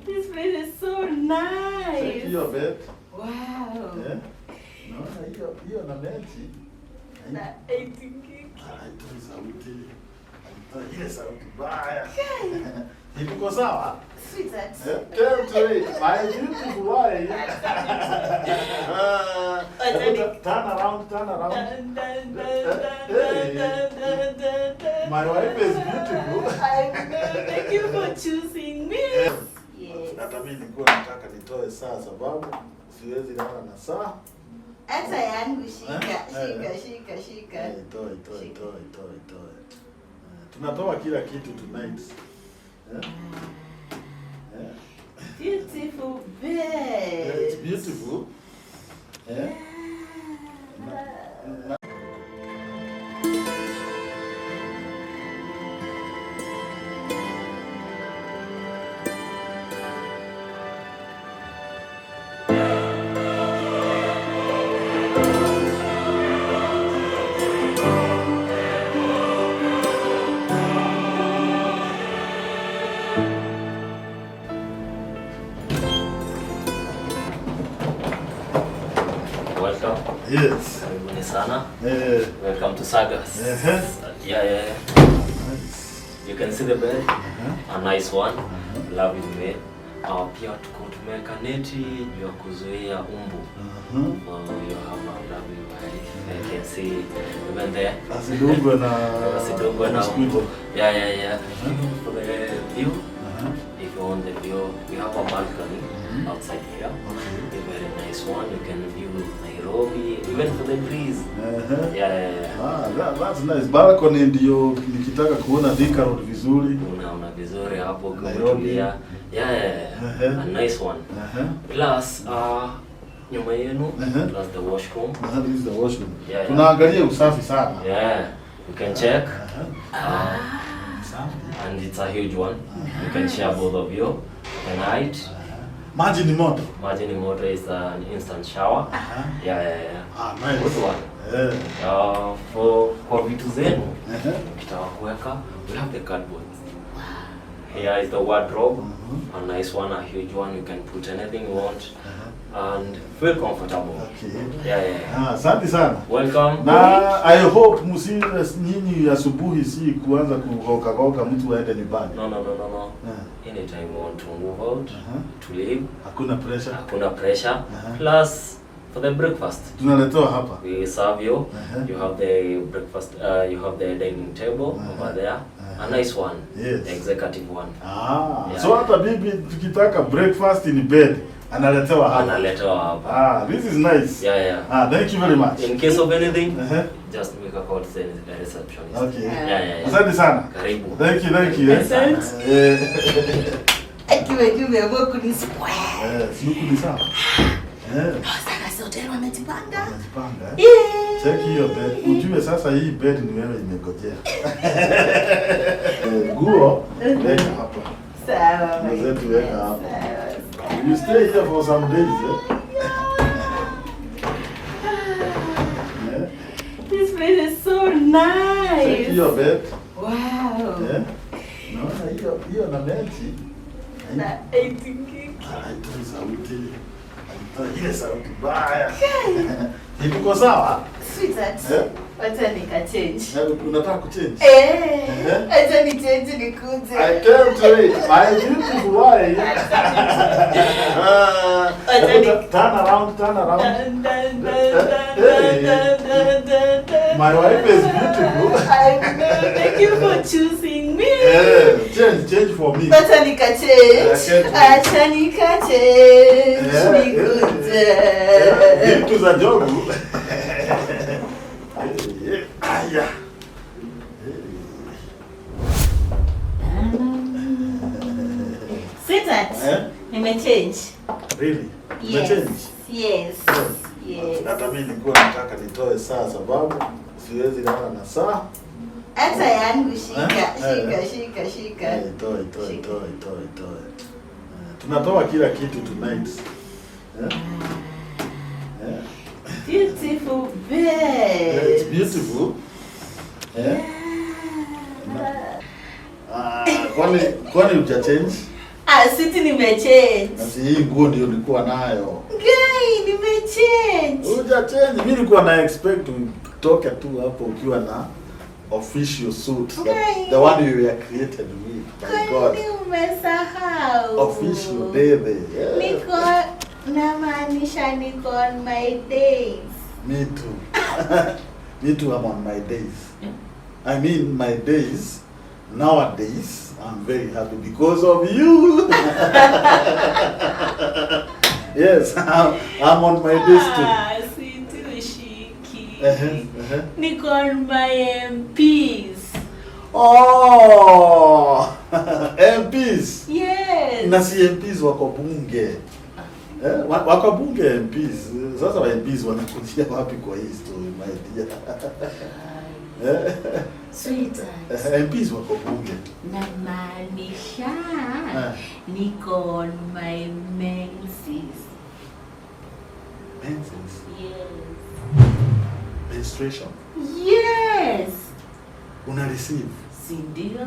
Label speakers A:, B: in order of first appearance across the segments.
A: This place is so nice.
B: Check your bed.
A: Wow.
B: Yeah. No, hiyo na mechi.
A: Na aitikiki.
B: Haitoi sauti. Ile sauti baya. Iko sawa?
A: Sweetheart.
B: Come to it. My beautiful wife. Turn around. My wife is beautiful.
A: Thank you for choosing me. Yes.
B: Hata mimi nilikuwa nataka nitoe saa sababu siwezi lala na saa.
A: Hata yangu shika.
B: Toe. Tunatoa kila kitu tonight.
A: Beautiful bed.
B: Yeah, it's beautiful. Yeah.
C: Welcome.
B: Yes.
C: Karibuni sana.
B: Yeah.
C: Welcome to Sagas. Yeah.
B: Nice.
C: You can see the bed. A nice one. Lovely bed. Pia tumeweka neti ya kuzuia umbu. You have a lovely wife. I can see even there.
B: Asidungwe na
C: umbu. Yeah. For the view. If you want the view, we have a balcony outside here.
B: Okay.
C: A very nice one. You can view Nairobi, even for the breeze. Yeah.
B: That's nice. Balcony ndio nikitaka kuona Thika Road vizuri.
C: Unaona vizuri hapo kumetulia. Yeah. A nice one. Plus nyuma yenu plus the washroom.
B: This is the washroom.
C: Yeah.
B: Tunaangalia usafi sana.
C: Yeah. You can check. And it's a huge one. You can share both of you. Tonight.
B: Maji ni moto.
C: Maji ni moto is an instant shower. Yeah.
B: Nice.
C: Good one.
B: Yeah.
C: For vitu zenu, ukitaka kuweka, we have the cardboard. Here is the wardrobe. A nice one, a huge one. You can put anything you want and feel comfortable.
B: Okay.
C: Yeah.
B: Asante sana.
C: Welcome.
B: Na I hope nyinyi asubuhi si kuanza kugoka mtu aende nyumbani.
C: No. Anytime you want to move out, to leave.
B: Hakuna pressure.
C: Plus for the breakfast.
B: Tunaletewa hapa.
C: We serve you. You have the breakfast. You have the dining table over there. A nice one.
B: Yes.
C: The executive one.
B: So hata bibi tukitaka breakfast in bed analetewa hapa. This is nice.
C: Yeah.
B: Thank you very much.
C: In case of anything, just make a call to the receptionist.
B: Okay.
C: Yeah.
B: Asante sana.
C: Karibu.
B: Thank you.
A: Asante. Akiwe umeamua kunispoil.
B: Siku ni sawa.
A: Sasa hotel wamejipanga.
B: Check hiyo bed. Ujue sasa hii bed ni wewe imegojea. Guo weka hapa.
A: Sawa.
B: Mzetu weka hapa. You stay here for some days.
A: This place is so nice.
B: Check your bed.
A: Wow.
B: No, hiyo na mechi.
A: Na aitikiki.
B: Haitoi sauti. Ile sauti baya. Iko sawa?
A: Sweetheart. Wacha nika-change.
B: Unataka kuchange?
A: Acha ni-change nikuje.
B: I came to it. My beautiful wife. Turn around. My wife is beautiful.
A: Thank you for choosing me.
B: Change for me.
A: Acha nika-change. Nikuje.
B: Vitu za jogu.
A: Sweetheart, nimechange.
B: Really?
A: Yes.
B: Hata mimi nilikuwa nataka nitoe saa sababu siwezi lala na saa.
A: Hata yangu shika.
B: Toe. Tunatoa kila kitu tonight.
A: Beautiful bed.
B: Yeah, it's beautiful. Kwani uja change?
A: Siti nimechange.
B: Basi hii nguo ndio nilikuwa nayo.
A: Guy, nimechange.
B: Uja change. Mimi nilikuwa na expect kutoka tu hapo ukiwa na official suit. The one you were created with. My God.
A: Umesahau.
B: Official baby. Yeah.
A: Niko on my days.
B: Me too. Me too, I'm on my days. I mean my days. Nowadays, I'm very happy because of you. Yes, I'm on my days too.
A: Situshiki. Niko on my MPs.
B: Oh, MPs.
A: Yes.
B: Na si MPs wako bunge. Wako bunge MPs. Sasa wa MPs wanakujia wapi kwa hii story, my dear?
A: Sweetheart.
B: MPs wako bunge.
A: Namaanisha niko on my menses.
B: Menses?
A: Yes.
B: Menstruation?
A: Yes.
B: Una receive?
A: Si ndio?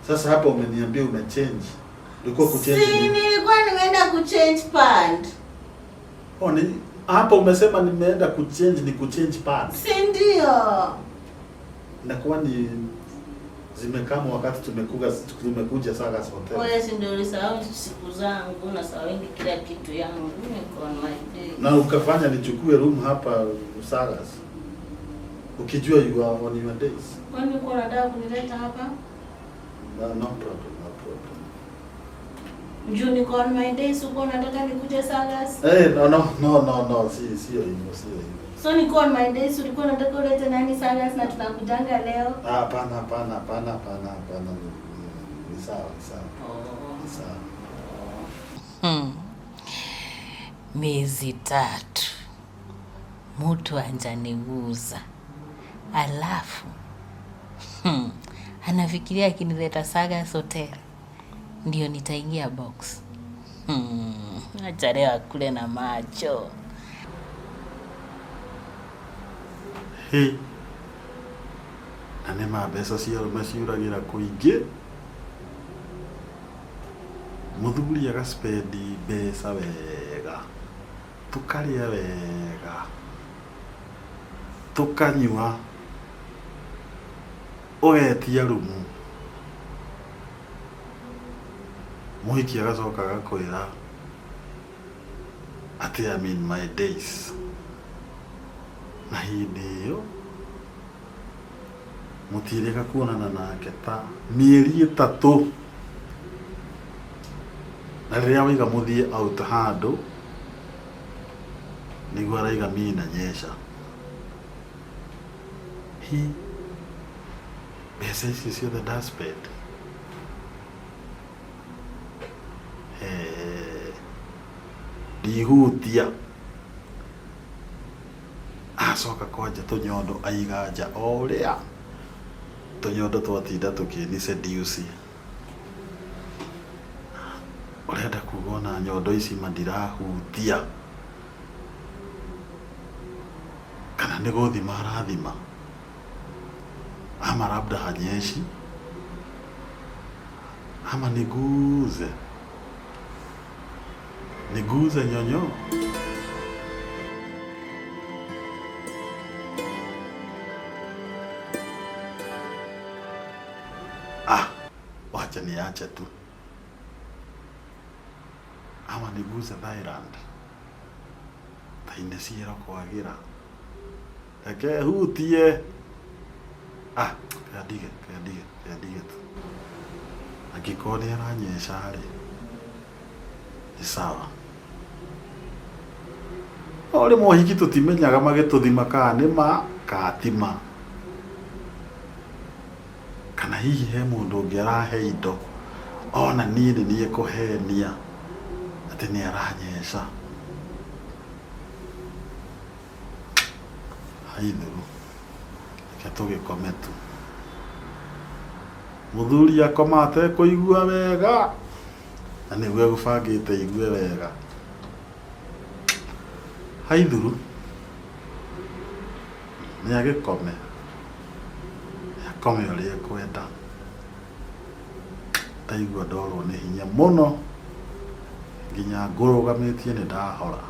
B: Sasa hapa umeniambia una change. Ulikuwa kuchange
A: nini? Nilikuwa nimeenda kuchange pant.
B: Hapa umesema nimeenda kuchange, ni kuchange pant.
A: Si ndio?
B: Inakuwa ni zimekama wakati tumekuja Sagas Hotel.
A: Wewe si ndio ulisahau siku zangu na sahau kila kitu yangu. Niko on my day.
B: Na ukafanya nichukue room hapa Sagas. Ukijua you are on your days.
A: Kwani uko unataka kunileta hapa?
B: No problem.
A: Njoo niko on my days, uko unataka nikuje Sagas?
B: No, sio hivyo.
A: So niko on my days, ulikuwa unataka ulete nani Sagas na tunakujanga leo?
B: Hapana. Ni sawa.
A: Miezi 3. Mtu anjaniguza. Alafu anafikiria akinileta Sagas Hotel ndio nitaingia box. Acha leo kule na macho.
B: Hey. Anema besa cio maciuragira kuingi. Muthuri agaspendi besa wega. Tukaria wega. Tukanyua. Ogetia rumu. Muhiki agacoka agakwira ati I'm in my days. Na hindi iyo mutirika kuonana nake ta mieri 3. Na riria wiga muthie out handu niguo araiga mina nyesha. Mbeca icio ciothe ndaspend. Ndihutia. Acoka kwanja tunyondo aiga nja o uria. Tunyondo twatinda tukini seduce. Urenda kuona nyondo ici mandirahutia. Kana ni guthima arathima. Ama labda hanyeshi. Ama niguze nyonyo. Wacha niache tu. Ama niguze Thailand. Taine ciero kwagira. Eke hutie. Kadige tu. Angĩkorwo nĩ aranyesha rĩ, nĩ sawa. O rĩmwe mohiki tũtimenyaga magĩtũthima kana nĩ ma kana ti ma. Kana hihi he mũndũ ũngĩ arahe indo ona niĩ nĩ niĩ kũhenia atĩ nĩ aranyesha. Haithuru reke tũgĩkome tu. Muthuri akomate kuigua wega na nĩguo egũbangĩte igue wega. Haithuru nĩ agĩkome ũrĩa ekwenda. ndaigua ndorwo nĩ hinya mũno nginya ngũrũgamĩtie nĩ ndahora